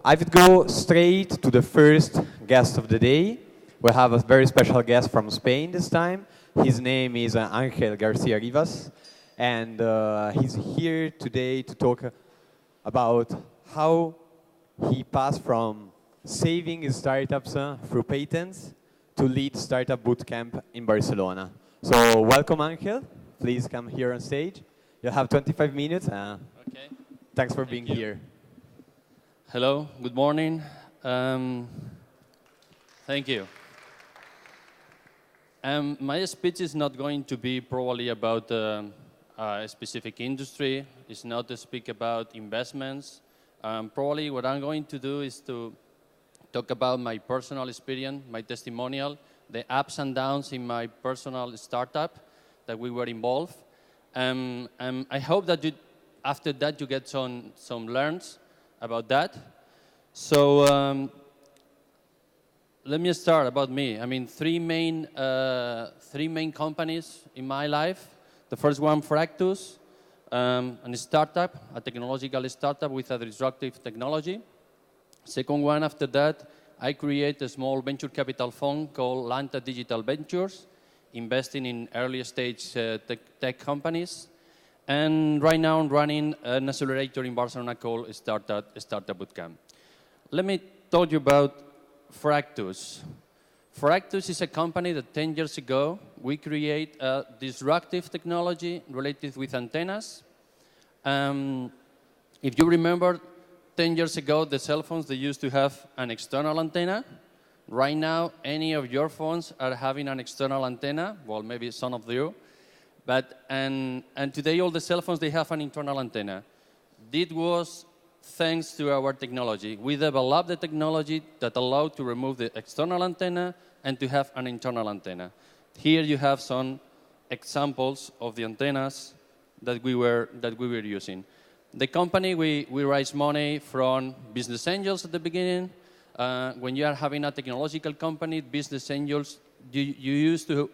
I would go straight to the first guest of the day. We have a very special guest from Spain this time. His name is Angel Garcia Rivas, and he's here today to talk about how he passed from saving his startups through patents to lead Startup Bootcamp in Barcelona. So welcome, Angel. Please come here on stage. You'll have 25 minutes. Okay. Thanks for being here. Hello, good morning. Thank you. My speech is not going to be probably about a specific industry. It's not to speak about investments. Probably what I'm going to do is to talk about my personal experience, my testimonial, the ups and downs in my personal startup that we were involved. I hope that after that you get some learns about that. So let me start about me. I mean, three main companies in my life. The first one, Fractus, a startup, a technological startup with a disruptive technology. Second one, after that, I create a small venture capital fund called Lanta Digital Ventures, investing in early stage tech companies. And right now I'm running an accelerator in Barcelona called StartupBootcamp. Let me tell you about Fractus. Fractus is a company that 10 years ago, we create a disruptive technology related with antennas. If you remember, 10 years ago, the cell phones, they used to have an external antenna. Right now, any of your phones are having an external antenna. Well, maybe some of you. And today, all the cell phones, they have an internal antenna. This was thanks to our technology. We developed the technology that allowed to remove the external antenna and to have an internal antenna. Here you have some examples of the antennas that we were using. The company, we raise money from business angels at the beginning. When you are having a technological company, business angels, you used to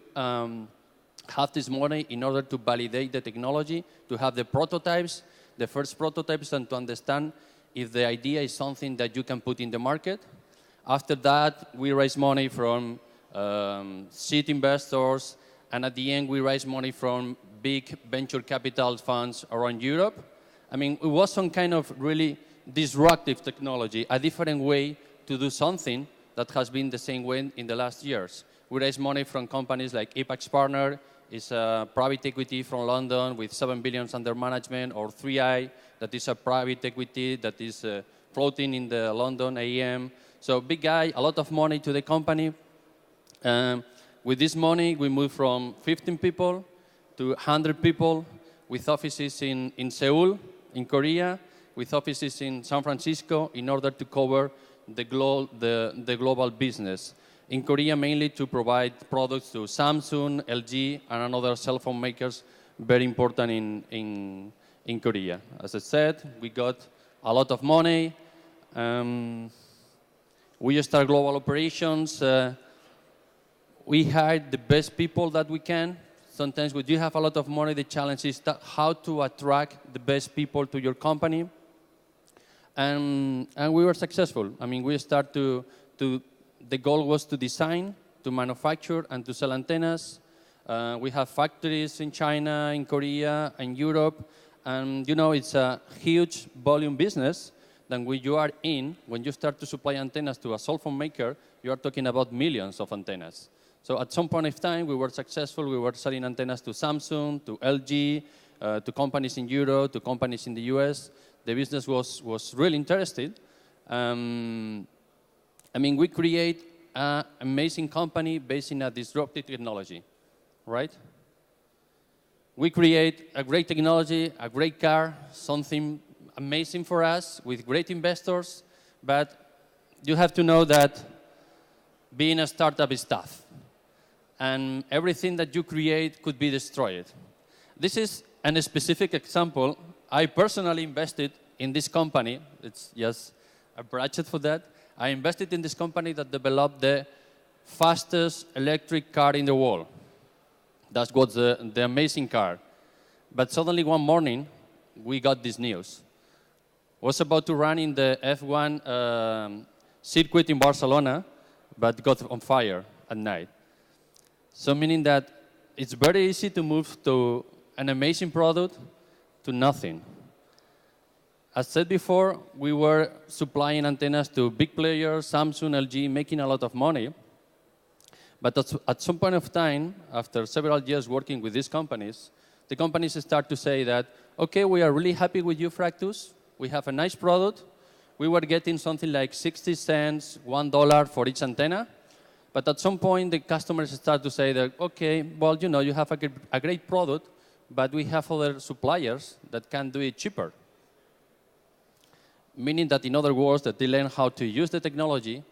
have this money in order to validate the technology, to have the prototypes, the first prototypes, and to understand if the idea is something that you can put in the market. After that, we raise money from seed investors, and at the end, we raise money from big venture capital funds around Europe. I mean, it was some kind of really disruptive technology, a different way to do something that has been the same way in the last years. We raise money from companies like Apex Partner, is a private equity from London with 7 billion under management, or 3i, that is a private equity that is floating in the London AEM. So big guy, a lot of money to the company. With this money, we moved from 15 people to 100 people with offices in Seoul, in Korea, with offices in San Francisco in order to cover the global business. In Korea, mainly to provide products to Samsung, LG, and other cell phone makers, very important in Korea. As I said, we got a lot of money. We start global operations. We hired the best people that we can. Sometimes when you have a lot of money, the challenge is how to attract the best people to your company. And we were successful. I mean, we start the goal was to design, to manufacture, and to sell antennas. We have factories in China, in Korea, and Europe. And, you know, it's a huge volume business. Then when you start to supply antennas to a cell phone maker, you are talking about millions of antennas. So at some point of time, we were successful. We were selling antennas to Samsung, to LG, to companies in Europe, to companies in the US. The business was really interested. I mean, we create an amazing company based in a disruptive technology, right? We create a great technology, a great car, something amazing for us with great investors, but you have to know that being a startup is tough. And everything that you create could be destroyed. This is a specific example. I personally invested in this company. It's just a budget for that. I invested in this company that developed the fastest electric car in the world. That was the amazing car. But suddenly one morning, we got this news. Was about to run in the F1 circuit in Barcelona, but got on fire at night. So meaning that it's very easy to move to an amazing product to nothing. As said before, we were supplying antennas to big players, Samsung, LG, making a lot of money. But at some point of time, after several years working with these companies, the companies start to say that, okay, we are really happy with you, Fractus. We have a nice product. We were getting something like 60 cents, $1 for each antenna. But at some point, the customers start to say that, okay, well, you know, you have a great product, but we have other suppliers that can do it cheaper. Meaning that, in other words, that they learn how to use the technology,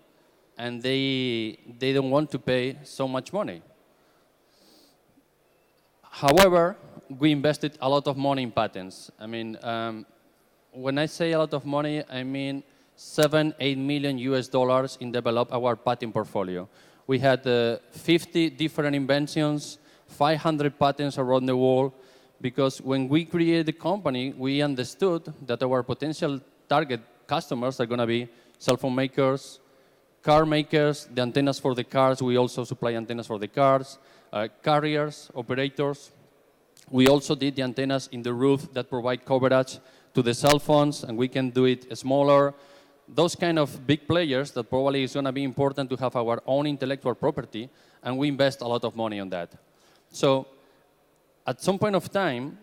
and they don't want to pay so much money. However, we invested a lot of money in patents. I mean, when I say a lot of money, I mean $7-8 million US in develop our patent portfolio. We had 50 different inventions, 500 patents around the world, because when we created the company, we understood that our potential target customers are going to be cell phone makers, car makers, the antennas for the cars. We also supply antennas for the cars, carriers, operators. We also did the antennas in the roof that provide coverage to the cell phones, and we can do it smaller. Those kind of big players that probably is going to be important to have our own intellectual property, and we invest a lot of money on that. So at some point of time,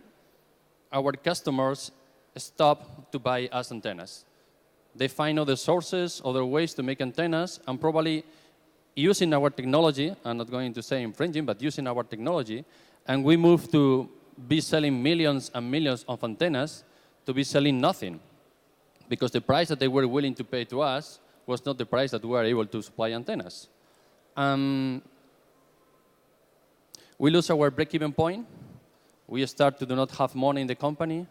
our customers stop to buy us antennas. They find other sources, other ways to make antennas, and probably using our technology, I'm not going to say infringing, but using our technology, and we move to be selling millions and millions of antennas to be selling nothing, because the price that they were willing to pay to us was not the price that we were able to supply antennas. We lose our break-even point. We start to do not have money in the company.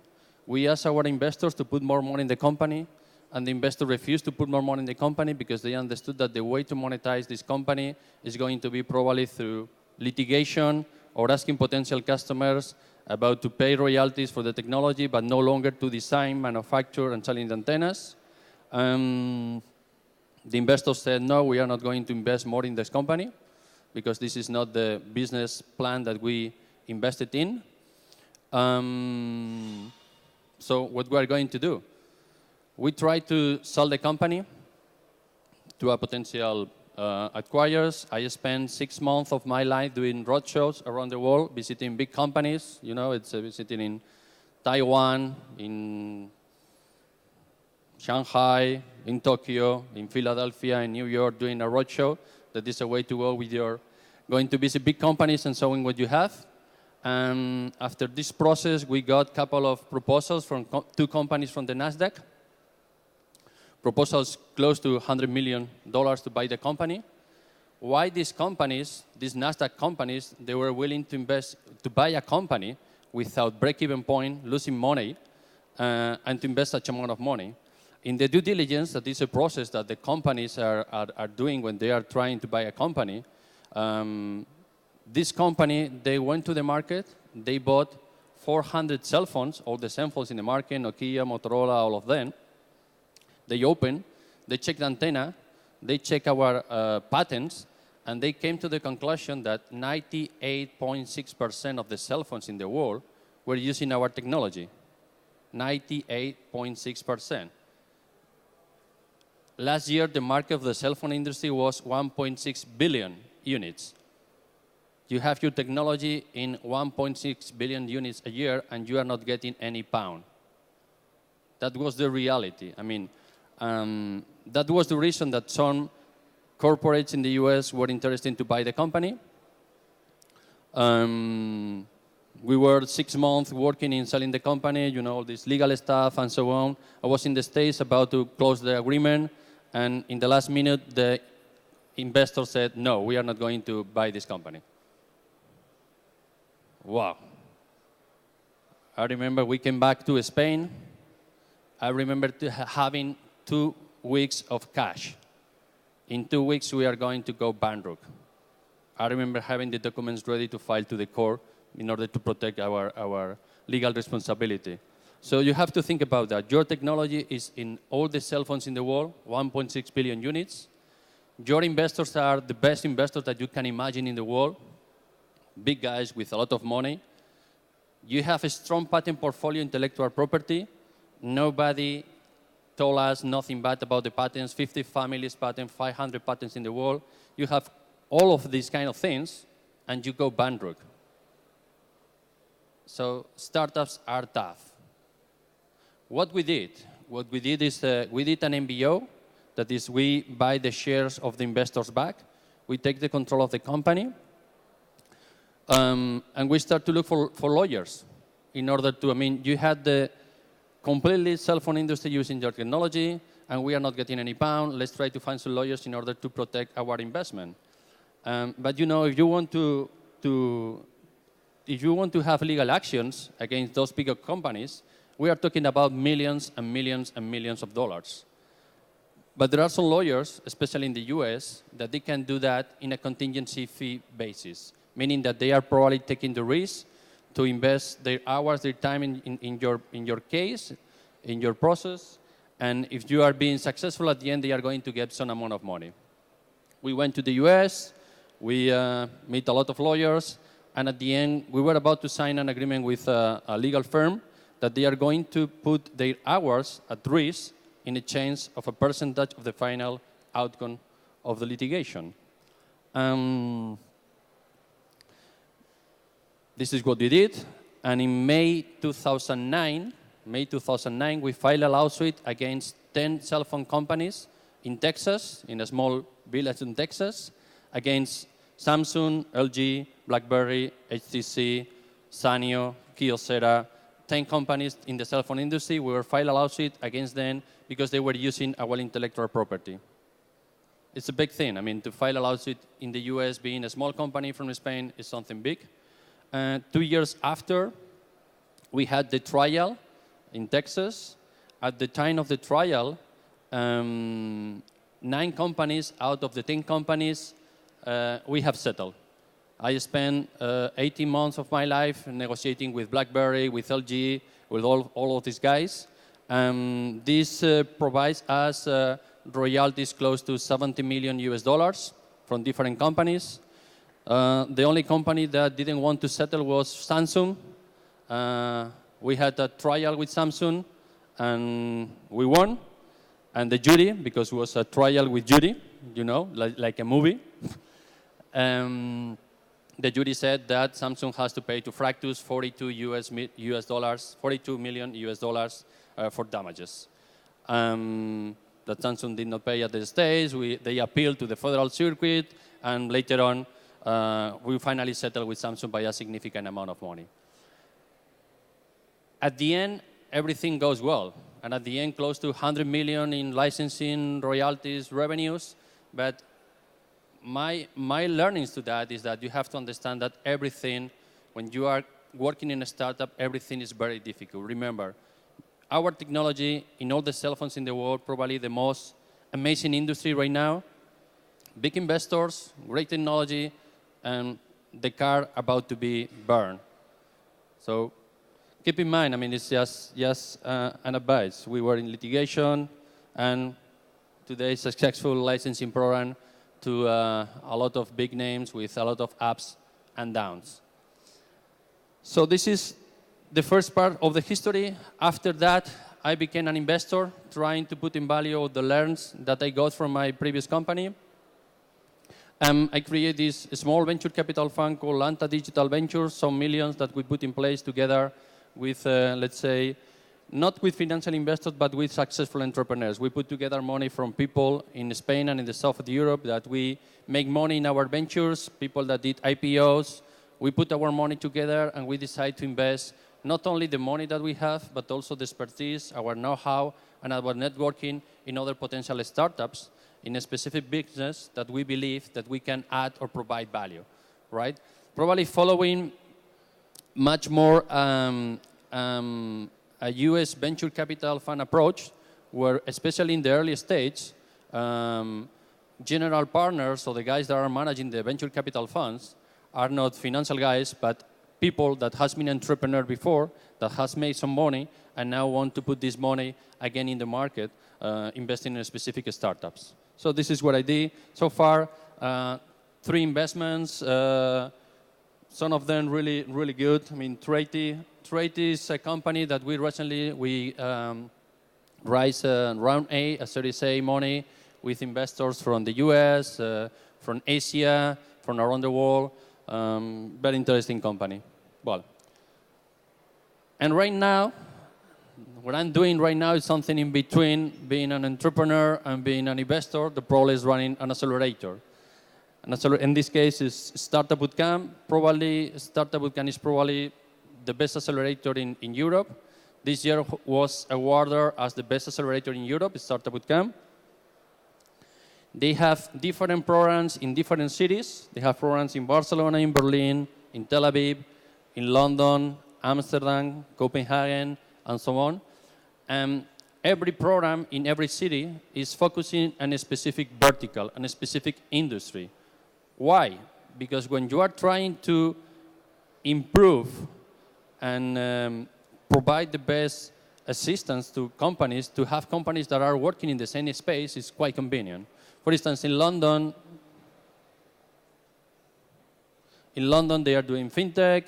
We ask our investors to put more money in the company, and the investor refused to put more money in the company because they understood that the way to monetize this company is going to be probably through litigation or asking potential customers about to pay royalties for the technology, but no longer to design, manufacture, and selling the antennas. The investors said, no, we are not going to invest more in this company because this is not the business plan that we invested in. So what we are going to do? We try to sell the company to a potential acquirers. I spent 6 months of my life doing roadshows around the world, visiting big companies. You know, it's visiting in Taiwan, in Shanghai, in Tokyo, in Philadelphia, in New York, doing a roadshow. That is a way to go with your going to visit big companies and showing what you have. And after this process, we got a couple of proposals from 2 companies from the NASDAQ. Proposals close to $100 million to buy the company. Why these companies, these NASDAQ companies, they were willing to invest, to buy a company without break-even point, losing money, and to invest such amount of money? In the due diligence, that is a process that the companies are doing when they are trying to buy a company. This company, they went to the market, they bought 400 cell phones, all the cell phones in the market, Nokia, Motorola, all of them. They opened, they checked the antenna, they checked our patents, and they came to the conclusion that 98.6% of the cell phones in the world were using our technology. 98.6%. Last year, the market of the cell phone industry was 1.6 billion units. You have your technology in 1.6 billion units a year, and you are not getting any pound. That was the reality. I mean, that was the reason that some corporates in the US were interested to buy the company. We were 6 months working in selling the company, you know, all this legal stuff and so on. I was in the States about to close the agreement, and in the last minute, the investor said, no, we are not going to buy this company. Wow. I remember we came back to Spain. I remember having 2 weeks of cash. In 2 weeks, we are going to go bankrupt. I remember having the documents ready to file to the court in order to protect our legal responsibility. So you have to think about that. Your technology is in all the cell phones in the world, 1.6 billion units. Your investors are the best investors that you can imagine in the world, big guys with a lot of money. You have a strong patent portfolio, intellectual property. Nobody told us nothing bad about the patents, 50 families patents, 500 patents in the world. You have all of these kind of things, and you go bankrupt. So startups are tough. What we did is we did an MBO, that is we buy the shares of the investors back, we take the control of the company, and we start to look for lawyers in order to, you had the completely cell phone industry using your technology, and we are not getting any pound. Let's try to find some lawyers in order to protect our investment. But if you want to have legal actions against those bigger companies, we are talking about millions and millions and millions of dollars. But there are some lawyers, especially in the US, that they can do that in a contingency fee basis, meaning that they are probably taking the risk to invest their hours, their time in your case, in your process, and if you are being successful at the end, they are going to get some amount of money. We went to the US, we met a lot of lawyers, and at the end, we were about to sign an agreement with a legal firm that they are going to put their hours at risk in exchange of a percentage of the final outcome of the litigation. This is what we did, and in May 2009, we filed a lawsuit against 10 cell phone companies in Texas, in a small village in Texas, against Samsung, LG, BlackBerry, HTC, Sanyo, Kyocera, 10 companies in the cell phone industry. We were filed a lawsuit against them because they were using our intellectual property. It's a big thing. To file a lawsuit in the US, being a small company from Spain, is something big. 2 years after, we had the trial in Texas. At the time of the trial, 9 companies out of the 10 companies we have settled. I spent 18 months of my life negotiating with BlackBerry, with LG, with all of these guys. This provides us royalties close to $70 million US from different companies. The only company that didn't want to settle was Samsung. We had a trial with Samsung, and we won. And the jury, because it was a trial with jury, like a movie, the jury said that Samsung has to pay to Fractus $42 million US for damages. That Samsung did not pay at the stage. They appealed to the federal circuit, and later on, we finally settled with Samsung by a significant amount of money. At the end, everything goes well. And at the end, close to 100 million in licensing, royalties, revenues. But my learnings to that is that you have to understand that everything, when you are working in a startup, everything is very difficult. Remember, our technology in all the cell phones in the world, probably the most amazing industry right now, big investors, great technology, and the car about to be burned. So keep in mind, it's just an advice. We were in litigation, and today successful licensing program to a lot of big names with a lot of ups and downs. So this is the first part of the history. After that, I became an investor, trying to put in value the learns that I got from my previous company. I created this small venture capital fund called Lanta Digital Ventures, some millions that we put in place together with, let's say, not with financial investors, but with successful entrepreneurs. We put together money from people in Spain and in the south of Europe that we make money in our ventures, people that did IPOs. We put our money together, and we decide to invest not only the money that we have, but also the expertise, our know-how, and our networking in other potential startups in a specific business that we believe that we can add or provide value, right? Probably following much more a US venture capital fund approach, where especially in the early stage, general partners, or the guys that are managing the venture capital funds, are not financial guys, but people that has been entrepreneur before, that has made some money, and now want to put this money again in the market, investing in specific startups. So this is what I did. So far, 3 investments, some of them really, really good. I mean, Trade is a company that we recently, raised round A, a Series A money with investors from the US, from Asia, from around the world. Very interesting company. Well, and right now, what I'm doing right now is something in between being an entrepreneur and being an investor. The problem is running an accelerator. In this case, is StartupBootcamp. StartupBootcamp is probably the best accelerator in Europe. This year was awarded as the best accelerator in Europe, StartupBootcamp. They have different programs in different cities. They have programs in Barcelona, in Berlin, in Tel Aviv, in London, Amsterdam, Copenhagen, and so on. And every program in every city is focusing on a specific vertical, on a specific industry. Why? Because when you are trying to improve and provide the best assistance to companies, to have companies that are working in the same space is quite convenient. For instance, in London they are doing fintech.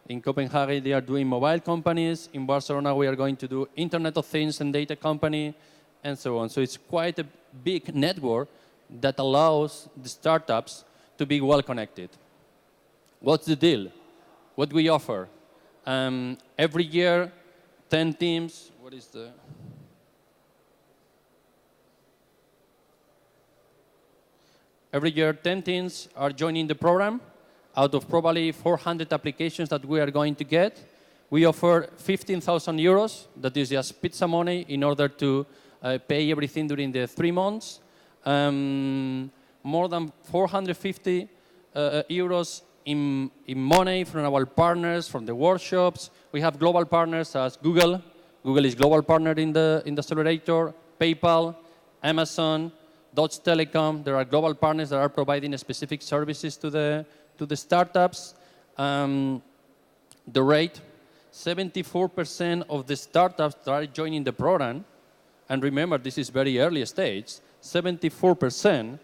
In Copenhagen, they are doing mobile companies. In Barcelona, we are going to do Internet of Things and data company, and so on. So it's quite a big network that allows the startups to be well connected. What's the deal? What we offer? Every year, 10 teams. What is the... Every year, 10 teams are joining the program. Out of probably 400 applications that we are going to get, we offer 15,000 euros. That is just pizza money in order to pay everything during the 3 months. More than 450 euros in money from our partners, from the workshops. We have global partners as Google. Google is global partner in the accelerator. PayPal, Amazon, Deutsche Telekom. There are global partners that are providing specific services to the startups. The rate, 74% of the startups that are joining the program, and remember, this is very early stage, 74%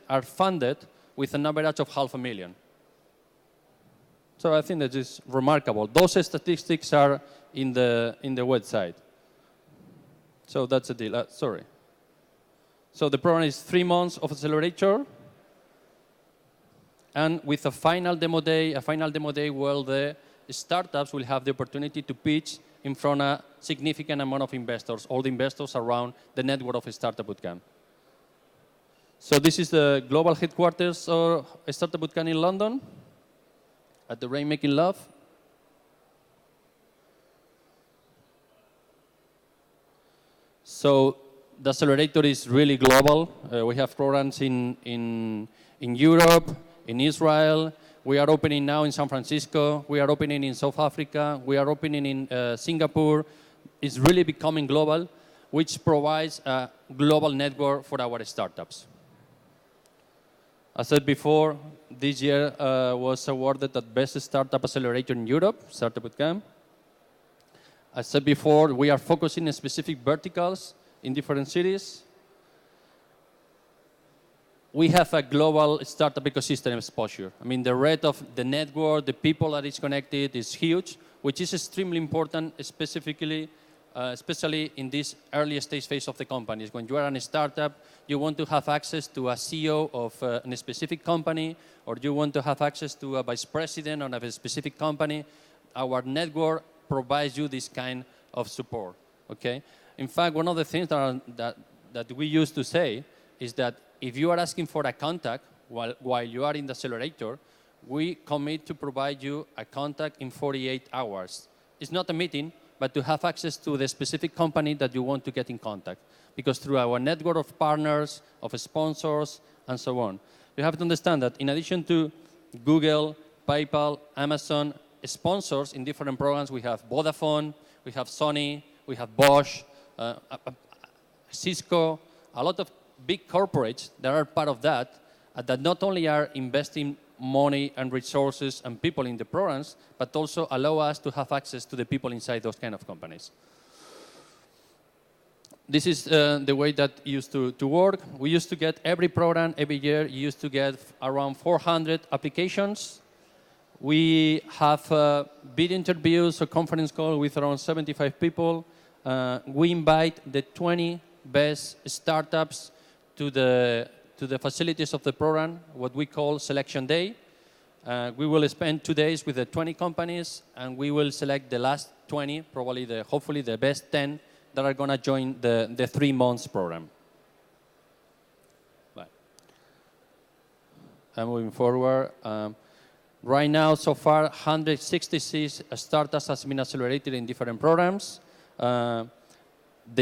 are funded with an average of $500,000. So I think that is remarkable. Those statistics are in the website. So that's a deal. Sorry. So the program is 3 months of accelerator, and with a final demo day where the startups will have the opportunity to pitch in front of a significant amount of investors, all the investors around the network of StartupBootcamp. So this is the global headquarters of StartupBootcamp in London, at the Rainmaking Love. So the accelerator is really global. We have programs in Europe, in Israel. We are opening now in San Francisco. We are opening in South Africa. We are opening in Singapore. It's really becoming global, which provides a global network for our startups. As I said before, this year was awarded the best startup accelerator in Europe, StartupBootcamp. As I said before, we are focusing on specific verticals in different cities. We have a global startup ecosystem exposure. I mean, the rate of the network, the people that is connected is huge, which is extremely important, especially in this early stage phase of the companies. When you are a startup, you want to have access to a CEO of a specific company, or you want to have access to a vice president of a specific company. Our network provides you this kind of support. Okay? In fact, one of the things that we used to say is that if you are asking for a contact while you are in the accelerator, we commit to provide you a contact in 48 hours. It's not a meeting, but to have access to the specific company that you want to get in contact. Because through our network of partners, of sponsors, and so on. You have to understand that in addition to Google, PayPal, Amazon, sponsors in different programs, we have Vodafone, we have Sony, we have Bosch, Cisco, a lot of big corporates that are part of that not only are investing money and resources and people in the programs, but also allow us to have access to the people inside those kind of companies. This is the way that used to work. We used to get every program, every year, you used to get around 400 applications. We have bid interviews or conference call with around 75 people. We invite the 20 best startups to the facilities of the program, what we call Selection Day. We will spend 2 days with the 20 companies, and we will select the last 20, probably hopefully the best 10 that are going to join the 3 months program. I'm moving forward. Right now, so far, 166 startups has been accelerated in different programs. The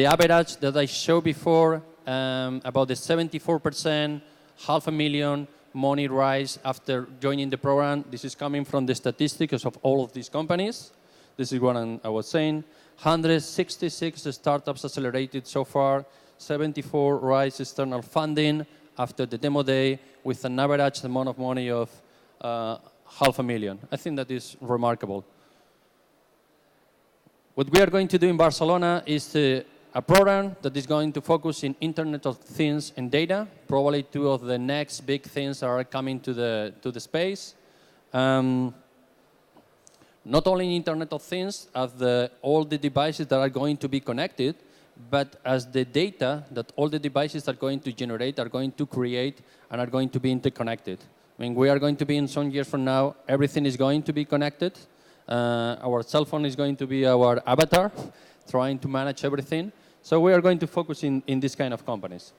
average that I showed before, about the 74%, $500,000 money rise after joining the program. This is coming from the statistics of all of these companies. This is what I was saying. 166 startups accelerated so far, 74 rise external funding after the demo day with an average amount of money of $500,000. I think that is remarkable. What we are going to do in Barcelona is a program that is going to focus in Internet of Things and data, probably 2 of the next big things that are coming to the space. Not only in Internet of Things, as all the devices that are going to be connected, but as the data that all the devices are going to generate, are going to create, and are going to be interconnected. I mean, we are going to be in some years from now, everything is going to be connected. Our cell phone is going to be our avatar, trying to manage everything. So we are going to focus in these kind of companies.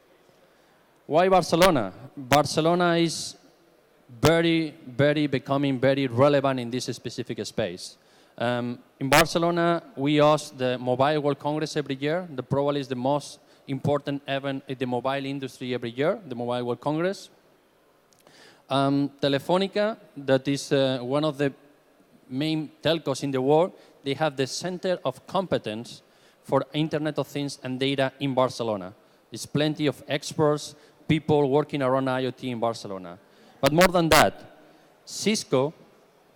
Why Barcelona? Barcelona is becoming very relevant in this specific space. In Barcelona, we host the Mobile World Congress every year. That probably is the most important event in the mobile industry every year, the Mobile World Congress. Telefonica, that is one of the main telcos in the world, they have the center of competence for Internet of Things and data in Barcelona. There's plenty of experts, people working around IoT in Barcelona. But more than that, Cisco,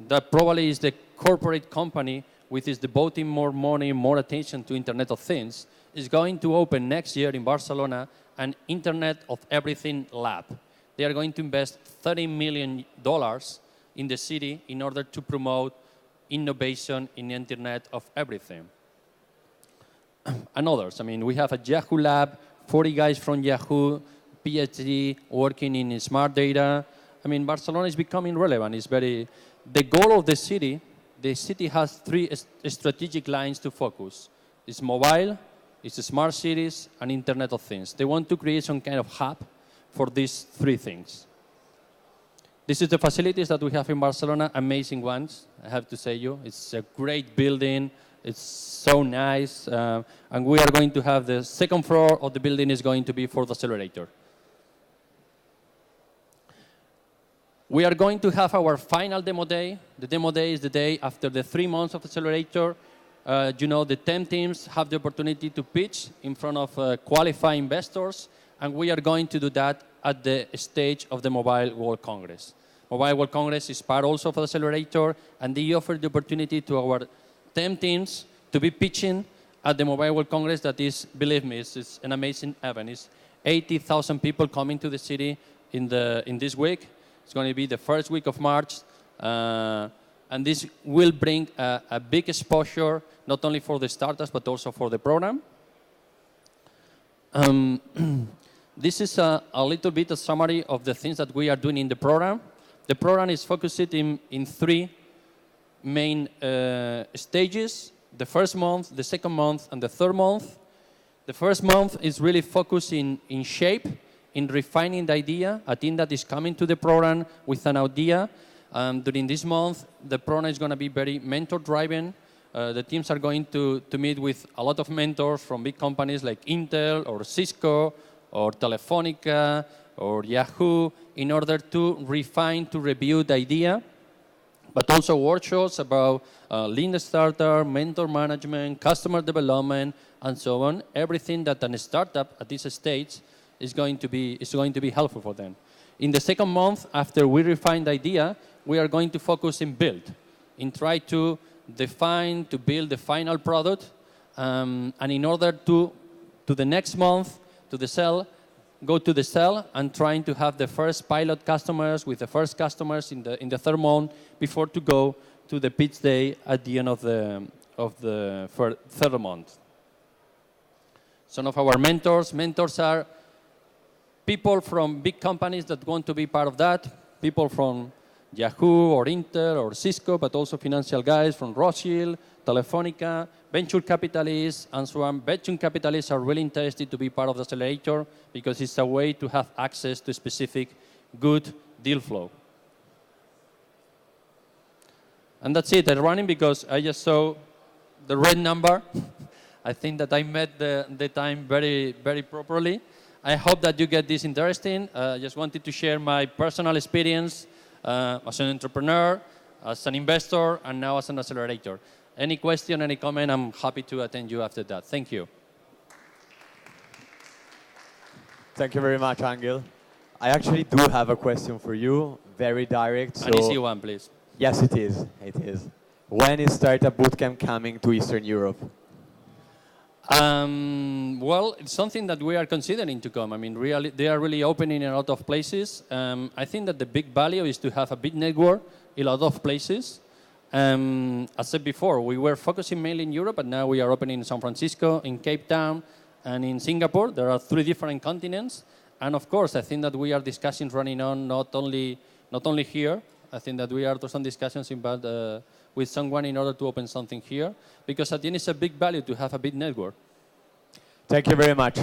that probably is the corporate company which is devoting more money, more attention to Internet of Things, is going to open next year in Barcelona an Internet of Everything lab. They are going to invest $30 million in the city in order to promote innovation in the Internet of Everything. And others. I mean, we have a Yahoo lab, 40 guys from Yahoo, PhD, working in smart data. I mean, Barcelona is becoming relevant. It's the goal of the city has 3 strategic lines to focus. It's mobile, it's smart cities, and Internet of Things. They want to create some kind of hub for these 3 things. This is the facilities that we have in Barcelona, amazing ones, I have to say you. It's a great building, it's so nice, and we are going to have the 2nd floor of the building is going to be for the accelerator. We are going to have our final demo day. The demo day is the day after the 3 months of accelerator. The 10 teams have the opportunity to pitch in front of qualified investors, and we are going to do that at the stage of the Mobile World Congress. Mobile World Congress is part also of the accelerator, and they offer the opportunity to our 10 teams to be pitching at the Mobile World Congress. That is, believe me, it's an amazing event. It's 80,000 people coming to the city in this week. It's going to be the first week of March, and this will bring a big exposure, not only for the startups, but also for the program. This is a little bit of summary of the things that we are doing in the program. The program is focused in 3 main stages: the first month, the second month, and the third month. The first month is really focused in shape, in refining the idea, a team that is coming to the program with an idea. During this month, the program is going to be very mentor-driven. The teams are going to meet with a lot of mentors from big companies like Intel or Cisco or Telefonica or Yahoo in order to refine, to review the idea, but also workshops about lean startup, mentor management, customer development, and so on. Everything that a startup at this stage is going to be helpful for them. In the second month, after we refine the idea, we are going to focus in build, in try to define, to build the final product, and in order to the next month, to the sell, go to the sell and trying to have the first pilot customers with the first customers in the third month before to go to the pitch day at the end of the third month. Some of our mentors are people from big companies that want to be part of that, people from Yahoo or Intel or Cisco, but also financial guys from Rothschild, Telefonica, venture capitalists, and so on. Venture capitalists are really interested to be part of the accelerator because it's a way to have access to specific good deal flow. And that's it. I'm running because I just saw the red number. I think that I met the time very, very properly. I hope that you get this interesting. I just wanted to share my personal experience as an entrepreneur, as an investor, and now as an accelerator. Any question, any comment, I'm happy to attend you after that. Thank you. Thank you very much, Angel. I actually do have a question for you, very direct. So An easy one, please. Yes, it is. It is. When is Startup Bootcamp coming to Eastern Europe? Well, it's something that we are considering to come. I mean, really, they are really opening in a lot of places. I think that the big value is to have a big network in a lot of places. As I said before, we were focusing mainly in Europe, but now we are opening in San Francisco, in Cape Town, and in Singapore. There are 3 different continents. And of course, I think that we are discussions running on not only here. I think that we are doing some discussions with someone in order to open something here. Because at the end, it's a big value to have a big network. Thank you very much.